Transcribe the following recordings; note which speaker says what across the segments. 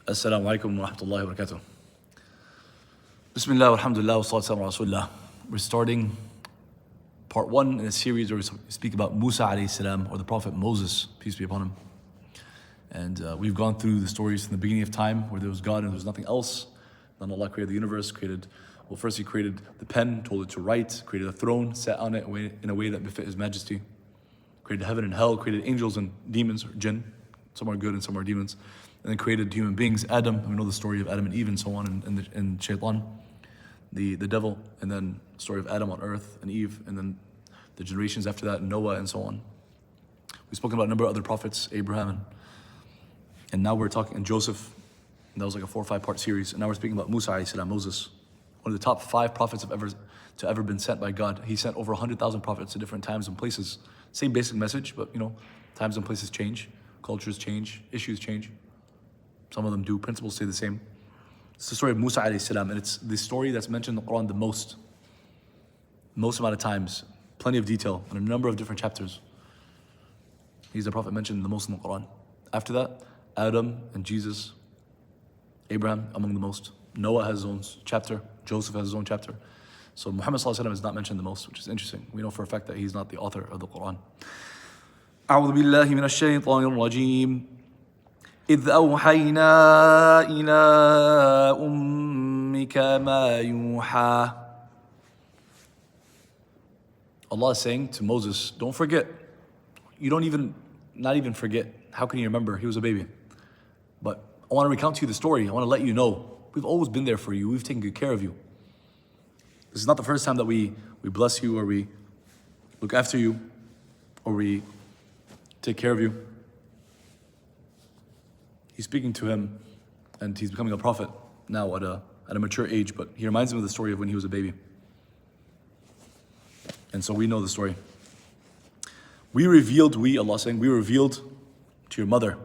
Speaker 1: Assalamu alaikum wa rahmatullahi wa barakatuh. Bismillah, alhamdulillah, wa salatu wa rasulullah. We're starting part one in a series where we speak about Musa AS, or the Prophet Moses, peace be upon him. And we've gone through the stories from the beginning of time where there was God and there was nothing else. Then Allah created the universe, first He created the pen, told it to write, created a throne, sat on it in a way that befit His majesty, created heaven and hell, created angels and demons, or jinn, some are good and some are demons, and then created human beings, Adam, we know the story of Adam and Eve and so on, and Shaitan, the devil, and then the story of Adam on earth and Eve, and then the generations after that, Noah and so on. We've spoken about a number of other prophets, Abraham, and now we're talking, and Joseph, and that was like a 4 or 5 part series, and now we're speaking about Musa AS, Moses, one of the top 5 prophets to ever been sent by God. He sent over 100,000 prophets to different times and places. Same basic message, but times and places change, cultures change, issues change. Some of them do, principles stay the same. It's the story of Musa AS, and it's the story that's mentioned in the Quran the most amount of times, plenty of detail, in a number of different chapters. He's the prophet mentioned the most in the Quran. After that, Adam and Jesus, Abraham among the most. Noah has his own chapter, Joseph has his own chapter. So Muhammad ﷺ is not mentioned the most, which is interesting. We know for a fact that he's not the author of the Quran. أعوذ بالله من الشيطان الرجيم إذ أوحينا إلى أمك ما يوحى. Allah is saying to Moses, don't forget. You not even forget. How can you remember? He was a baby. But I want to recount to you the story. I want to let you know. We've always been there for you. We've taken good care of you. This is not the first time that we bless you, or we look after you, or we take care of you. He's speaking to him, and he's becoming a prophet now at a mature age, but he reminds him of the story of when he was a baby. And so we know the story. Allah saying, we revealed to your mother.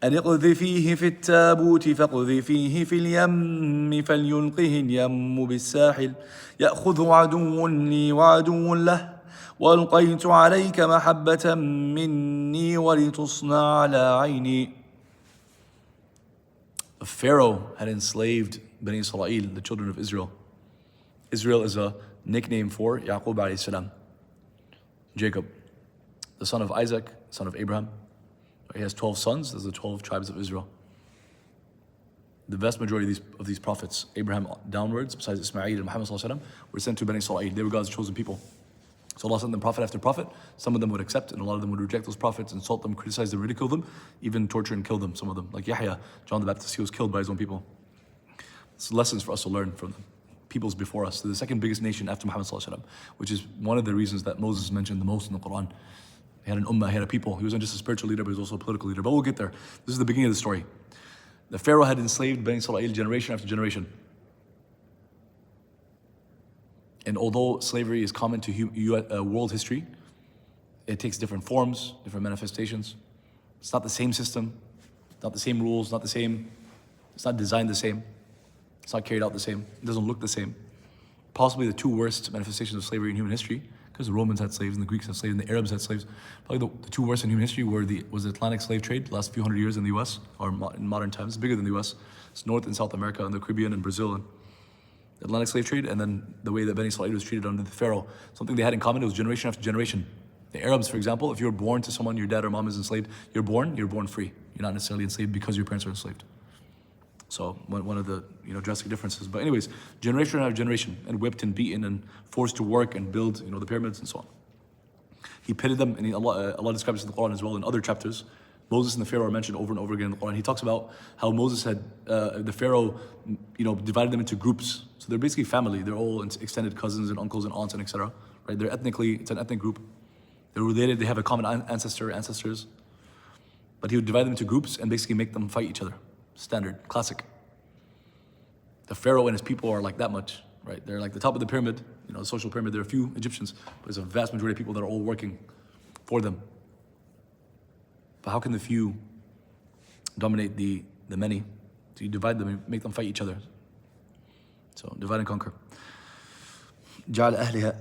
Speaker 1: أن اقذفيه في التابوت فاقذفيه في اليم فليلقه اليم بالساحل يأخذه عدو لي وعدو له وألقيت عليك محبة مني ولتصنع على عيني. Pharaoh had enslaved Bani Israel, the children of Israel. Israel is a nickname for Yaqub alayhi salam, Jacob, the son of Isaac, son of Abraham. He has 12 sons. There's the 12 tribes of Israel. The vast majority of these prophets, Abraham downwards, besides Ismail and Muhammad ﷺ, were sent to Bani Israel. They were God's chosen people. So Allah sent them prophet after prophet. Some of them would accept, and a lot of them would reject those prophets, insult them, criticize them, ridicule them, even torture and kill them, some of them. Like Yahya, John the Baptist, he was killed by his own people. It's lessons for us to learn from the peoples before us. They're the second biggest nation after Muhammad ﷺ, which is one of the reasons that Moses is mentioned the most in the Quran. He had an ummah, he had a people. He wasn't just a spiritual leader, but he was also a political leader. But we'll get there. This is the beginning of the story. The Pharaoh had enslaved Bani Israel generation after generation. And although slavery is common to world history, it takes different forms, different manifestations. It's not the same system, not the same rules, it's not designed the same. It's not carried out the same. It doesn't look the same. Possibly the 2 worst manifestations of slavery in human history, because the Romans had slaves and the Greeks had slaves and the Arabs had slaves. Probably the 2 worst in human history was the Atlantic slave trade, the last few hundred years in the US, or in modern times. It's bigger than the US. It's North and South America and the Caribbean and Brazil, and the Atlantic slave trade, and then the way that Bani Israel was treated under the Pharaoh. Something they had in common, it was generation after generation. The Arabs, for example, if you were born to someone, your dad or mom is enslaved, you're born free. You're not necessarily enslaved because your parents are enslaved. So one of the drastic differences. But anyways, generation after generation, and whipped and beaten and forced to work and build the pyramids and so on. He pitted them, and Allah describes it in the Quran as well in other chapters. Moses and the Pharaoh are mentioned over and over again in the Quran. He talks about how Moses had the Pharaoh, divided them into groups. So they're basically family. They're all extended cousins and uncles and aunts and etc. Right? It's an ethnic group. They're related. They have a common ancestors. But he would divide them into groups and basically make them fight each other. Standard, classic. The Pharaoh and his people are like that much, right? They're like the top of the pyramid, the social pyramid. There are a few Egyptians, but there's a vast majority of people that are all working for them. But how can the few dominate the many? So you divide them and make them fight each other. So divide and conquer. جعل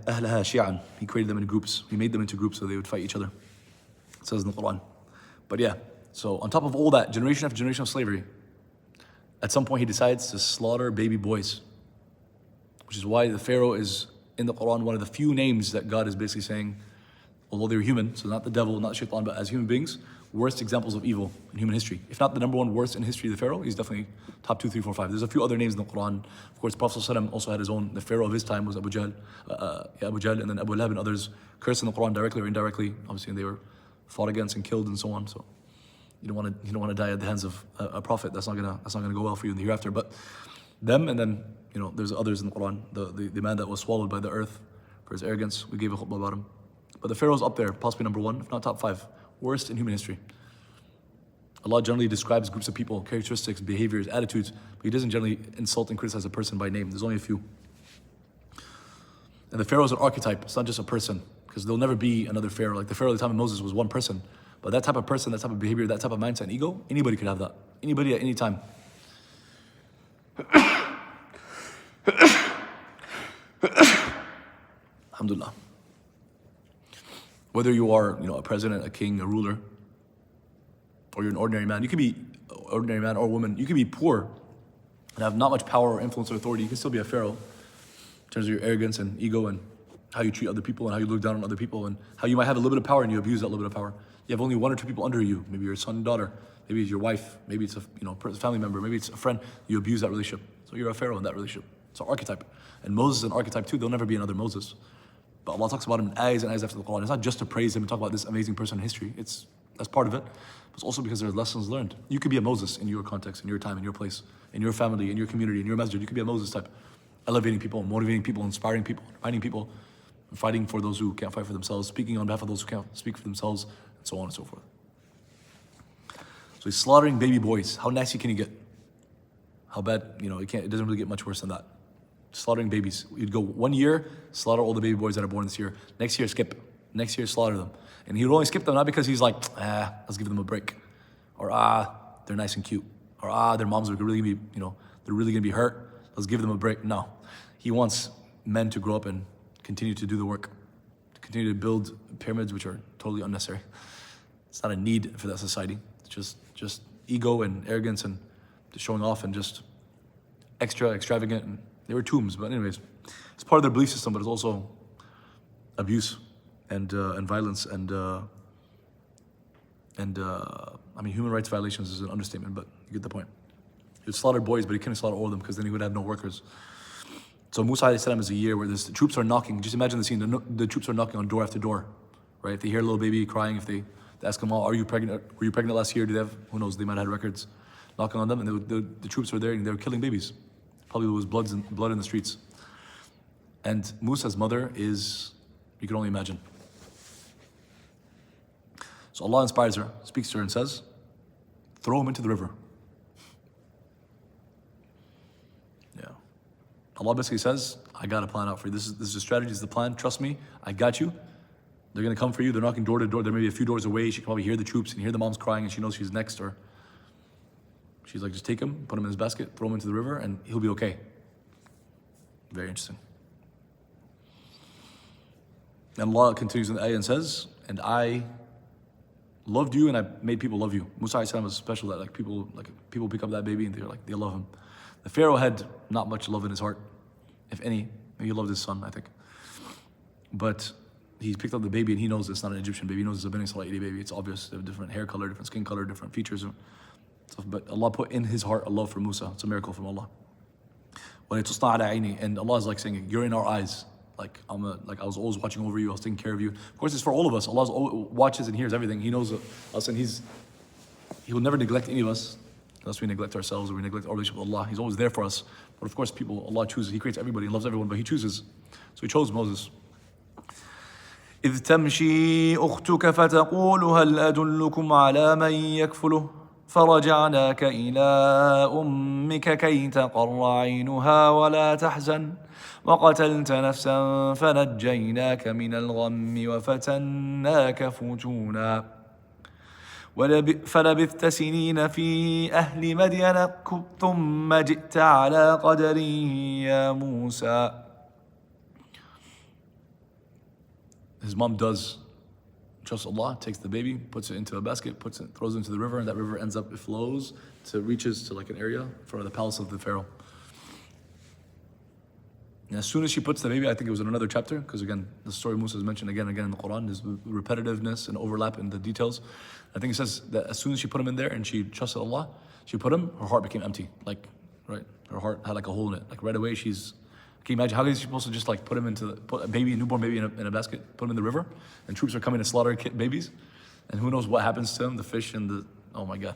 Speaker 1: أهلها شيعا. He created them in groups. He made them into groups so they would fight each other. It says in the Quran. But yeah, So on top of all that, generation after generation of slavery, at some point he decides to slaughter baby boys, which is why the Pharaoh is in the Quran one of the few names that God is basically saying, although they're human, so not the devil, not shaitan, but as human beings, worst examples of evil in human history. If not the number one worst in history, the Pharaoh, he's definitely top 2, 3, 4, 5. There's a few other names in the Quran. Of course, Prophet ﷺ also had his own. The Pharaoh of his time was Abu Jahl, and then Abu Lahab and others cursed in the Quran directly or indirectly. Obviously, they were fought against and killed and so on. So you don't want to die at the hands of a prophet. That's not gonna go well for you in the hereafter. But them, and then there's others in the Quran. The man that was swallowed by the earth for his arrogance. We gave a khutbah about him. But the Pharaoh's up there, possibly number 1, if not top 5, worst in human history. Allah generally describes groups of people, characteristics, behaviors, attitudes, but He doesn't generally insult and criticize a person by name. There's only a few. And the Pharaoh is an archetype. It's not just a person, because there'll never be another Pharaoh. Like the Pharaoh at the time of Moses was one person. But that type of person, that type of behavior, that type of mindset and ego, anybody could have that. Anybody at any time. Alhamdulillah. Whether you are, a president, a king, a ruler, or you're an ordinary man, you could be an ordinary man or woman. You could be poor and have not much power or influence or authority. You can still be a pharaoh in terms of your arrogance and ego and how you treat other people and how you look down on other people and how you might have a little bit of power and you abuse that little bit of power. You have only 1 or 2 people under you. Maybe your son and daughter. Maybe it's your wife. Maybe it's a family member. Maybe it's a friend. You abuse that relationship. So you're a pharaoh in that relationship. It's an archetype. And Moses is an archetype too. There'll never be another Moses. But Allah talks about him in ayahs and ayahs after the Quran. It's not just to praise him and talk about this amazing person in history. That's part of it. But it's also because there's lessons learned. You could be a Moses in your context, in your time, in your place, in your family, in your community, in your masjid. You could be a Moses type. Elevating people, motivating people, inspiring people, inviting people, fighting for those who can't fight for themselves, speaking on behalf of those who can't speak for themselves, and so on and so forth. So he's slaughtering baby boys. How nasty can you get? How bad, it doesn't really get much worse than that. Slaughtering babies. You'd go 1 year, slaughter all the baby boys that are born this year. Next year, skip. Next year, slaughter them. And he would only skip them, not because he's like, let's give them a break. Or, they're nice and cute. Or, their moms are really gonna be, they're really gonna be hurt. Let's give them a break. No. He wants men to grow up and continue to do the work. To continue to build pyramids, which are totally unnecessary. It's not a need for that society. It's just ego and arrogance and just showing off and just extravagant. And they were tombs, but anyways, it's part of their belief system, but it's also abuse and violence and human rights violations is an understatement, but you get the point. He would slaughter boys, but he couldn't slaughter all of them because then he would have no workers. So Musa AS is a year where the troops are knocking. Just imagine the scene. The troops are knocking on door after door, right? If they hear a little baby crying, if they ask them, "Are you pregnant? Were you pregnant last year?" Do they have? Who knows? They might have had records. Knocking on them, and the troops were there, and they were killing babies. Probably there was blood in the streets. And Musa's mother is, you can only imagine. So Allah inspires her, speaks to her, and says, "Throw him into the river." Yeah. Allah basically says, "I got a plan out for you. This is the strategy, this is the plan. Trust me, I got you. They're gonna come for you. They're knocking door to door. There may be a few doors away. She can probably hear the troops and hear the moms crying, and she knows she's next. Or she's like, just take him, put him in his basket, throw him into the river, and he'll be okay." Very interesting. And Allah continues in the ayah and says, "And I loved you, and I made people love you." Musa AS was special that people pick up that baby and they love him. The Pharaoh had not much love in his heart, if any. Maybe he loved his son, I think. But he picked up the baby and he knows it's not an Egyptian baby. He knows it's a Bani Israeli baby. It's obvious. They have different hair color, different skin color, different features. But Allah put in his heart a love for Musa. It's a miracle from Allah. And Allah is like saying, "You're in our eyes. I was always watching over you. I was taking care of you." Of course, it's for all of us. Allah watches and hears everything. He knows us, and He will never neglect any of us unless we neglect ourselves or we neglect our relationship with Allah. He's always there for us. But of course, Allah chooses. He creates everybody and loves everyone, but He chooses. So He chose Moses. إذ تمشي أختك فتقول هل أدلكم على من يكفله فرجعناك إلى أمك كي تقر عينها ولا تحزن وقتلت نفسا فنجيناك من الغم وفتناك فتونا فلبثت سنين في أهل مدين ثم جئت على قدر يا موسى. His mom does trusts Allah, takes the baby, puts it into a basket, throws it into the river, and that river ends up, it flows, reaches to like an area in front of the palace of the Pharaoh. And as soon as she puts the baby, I think it was in another chapter, because again, the story of Musa is mentioned again and again in the Quran. There's repetitiveness and overlap in the details. I think it says that as soon as she put him in there and she trusted Allah, she put him, her heart became empty. Like, right? Her heart had like a hole in it. Like right away, can you imagine, how is she supposed to just like put a newborn baby in a basket, put him in the river, and troops are coming to slaughter babies, and who knows what happens to them, the fish and oh my God.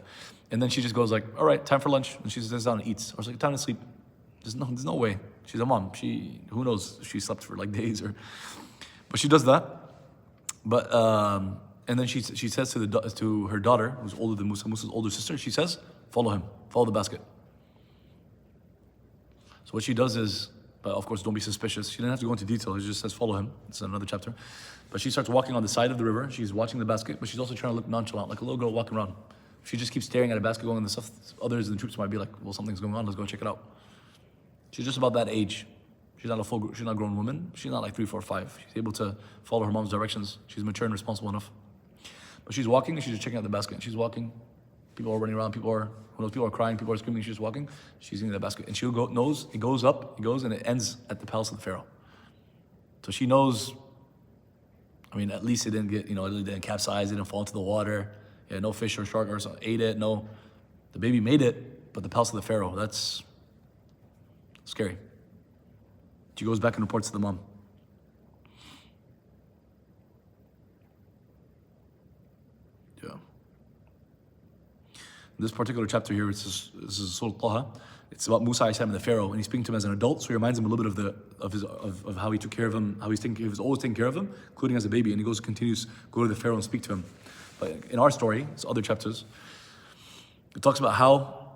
Speaker 1: And then she just goes like, all right, time for lunch. And she sits down and eats. Or it's like, time to sleep. There's no way. She's a mom. Who knows? She slept for like days but she does that. But and then she says to her daughter, who's older than Musa's older sister, she says, follow him, follow the basket. So what she does is, but of course don't be suspicious. She didn't have to go into detail. It just says follow him. It's another chapter. But she starts walking on the side of the river. She's watching the basket, but she's also trying to look nonchalant, like a little girl walking around. If she just keeps staring at a basket going in the stuff, others in the troops might be like, well, something's going on. Let's go check it out. She's just about that age. She's not a grown woman. She's not like 3, 4, 5. She's able to follow her mom's directions. She's mature and responsible enough. But she's walking and she's just checking out the basket. And she's walking. People are running around. People are crying. People are screaming. She's just walking. She's in the basket. And it goes up, and it ends at the palace of the Pharaoh. So she knows, I mean, at least it didn't it didn't capsize, it didn't fall into the water. Yeah, no fish or shark or something ate it. No, the baby made it, but the palace of the Pharaoh, that's scary. She goes back and reports to the mom. Yeah. This particular chapter here, this is Surah Taha. It's about Musa AS and the Pharaoh, and he's speaking to him as an adult, so he reminds him a little bit of how he took care of him, how he was always taking care of him, including as a baby, and he continues to go to the Pharaoh and speak to him. But in our story, it's other chapters, it talks about how,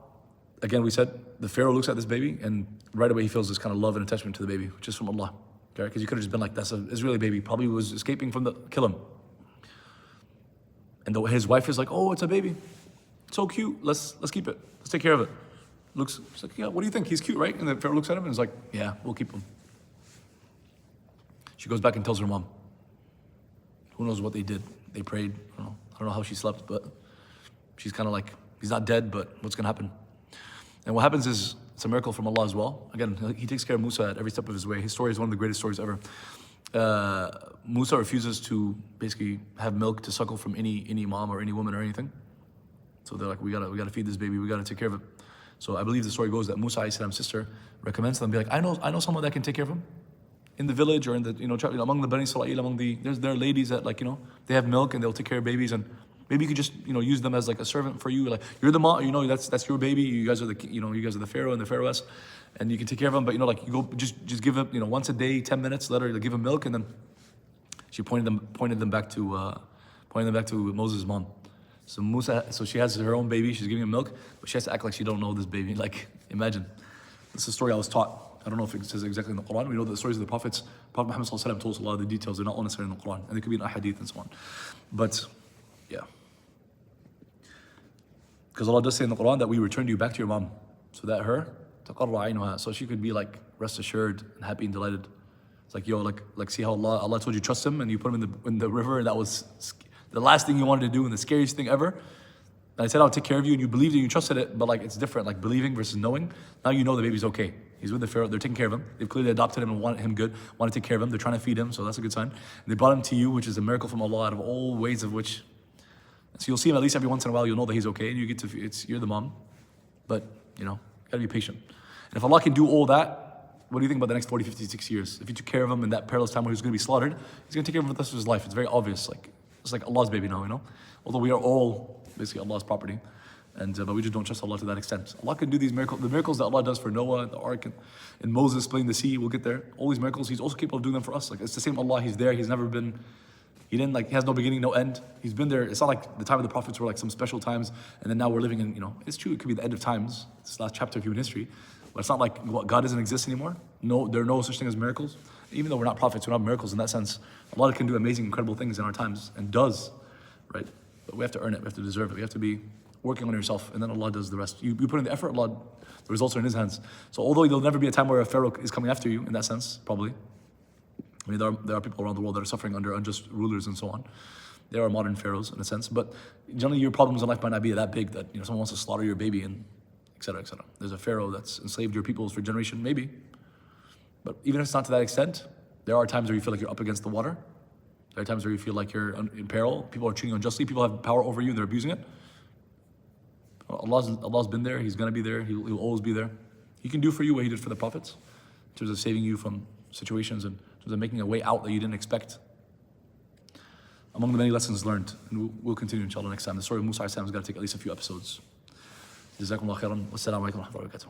Speaker 1: again, we said the Pharaoh looks at this baby and right away he feels this kind of love and attachment to the baby, which is from Allah. Okay? Because he could have just been like, that's an Israeli baby, probably was escaping from kill him. And his wife is like, oh, it's a baby. It's so cute. Let's keep it. Let's take care of it. She's like, yeah, what do you think? He's cute, right? And the Pharaoh looks at him and is like, yeah, we'll keep him. She goes back and tells her mom. Who knows what they did? They prayed. I don't know how she slept, but she's kind of like, he's not dead, but what's going to happen? And what happens is, it's a miracle from Allah as well. Again, he takes care of Musa at every step of his way. His story is one of the greatest stories ever. Musa refuses to basically have milk to suckle from any mom or any woman or anything. So they're like, we gotta feed this baby, we gotta take care of it. So I believe the story goes that Musa AS' sister recommends them, be like, I know someone that can take care of him. In the village or in the, among the Bani Israel, there are ladies that they have milk and they'll take care of babies, and maybe you could just, use them as like a servant for you. Like, you're the mom, that's your baby. You guys are the Pharaoh and the Pharaohess, and you can take care of them. But you go just give them, once a day, 10 minutes, let her give them milk, and then she pointed them back to Moses' mom. So she has her own baby. She's giving him milk, but she has to act like she don't know this baby. Like, imagine. This is a story I was taught. I don't know if it says exactly in the Quran. We know that the stories of the prophets, Prophet Muhammad ﷺ told us a lot of the details. They're not all necessarily in the Quran, and they could be in ahadith and so on. But yeah, because Allah does say in the Quran that we returned you back to your mom, so that so she could be like rest assured and happy and delighted. It's like, like see how Allah told you trust him, and you put him in the river, and that was the last thing you wanted to do and the scariest thing ever. And I said I'll take care of you, and you believed it, you trusted it, but it's different, like believing versus knowing. Now you know the baby's okay. He's with the Pharaoh, they're taking care of him. They've clearly adopted him and wanted him good, want to take care of him. They're trying to feed him, so that's a good sign. And they brought him to you, which is a miracle from Allah out of all ways of which. So you'll see him at least every once in a while, you'll know that he's okay, and you're the mom. But, gotta be patient. And if Allah can do all that, what do you think about the next 40, 50, 60 years? If you took care of him in that perilous time where he was going to be slaughtered, he's going to take care of him for the rest of his life. It's very obvious. It's like Allah's baby now, Although we are all basically Allah's property. But we just don't trust Allah to that extent. Allah can do these miracles. The miracles that Allah does for Noah, the ark, and Moses splitting the sea, we'll get there. All these miracles, He's also capable of doing them for us. It's the same Allah, He's there. He's never been, He has no beginning, no end. He's been there. It's not like the time of the prophets were like some special times, and then now we're living in, it's true, it could be the end of times. It's the last chapter of human history. But it's not like God doesn't exist anymore. No, there are no such thing as miracles. Even though we're not prophets, we're not miracles in that sense. Allah can do amazing, incredible things in our times, and does, right? But we have to earn it, we have to deserve it, we have to be working on yourself, and then Allah does the rest. You put in the effort, Allah, the results are in His hands. So although there'll never be a time where a Pharaoh is coming after you, in that sense, probably. I mean, there are people around the world that are suffering under unjust rulers and so on. There are modern pharaohs in a sense, but generally your problems in life might not be that big that someone wants to slaughter your baby and etc. etc. There's a pharaoh that's enslaved your peoples for generation, maybe. But even if it's not to that extent, there are times where you feel like you're up against the water. There are times where you feel like you're in peril. People are treating you unjustly. People have power over you and they're abusing it. Allah's been there. He's going to be there. He'll always be there. He can do for you what he did for the prophets in terms of saving you from situations and in terms of making a way out that you didn't expect. Among the many lessons learned, and we'll continue inshallah next time. The story of Musa AS is going to take at least a few episodes. Jazakumullah khairan. Wassalamu alaikum wa rahmatullahi wa barakatuh.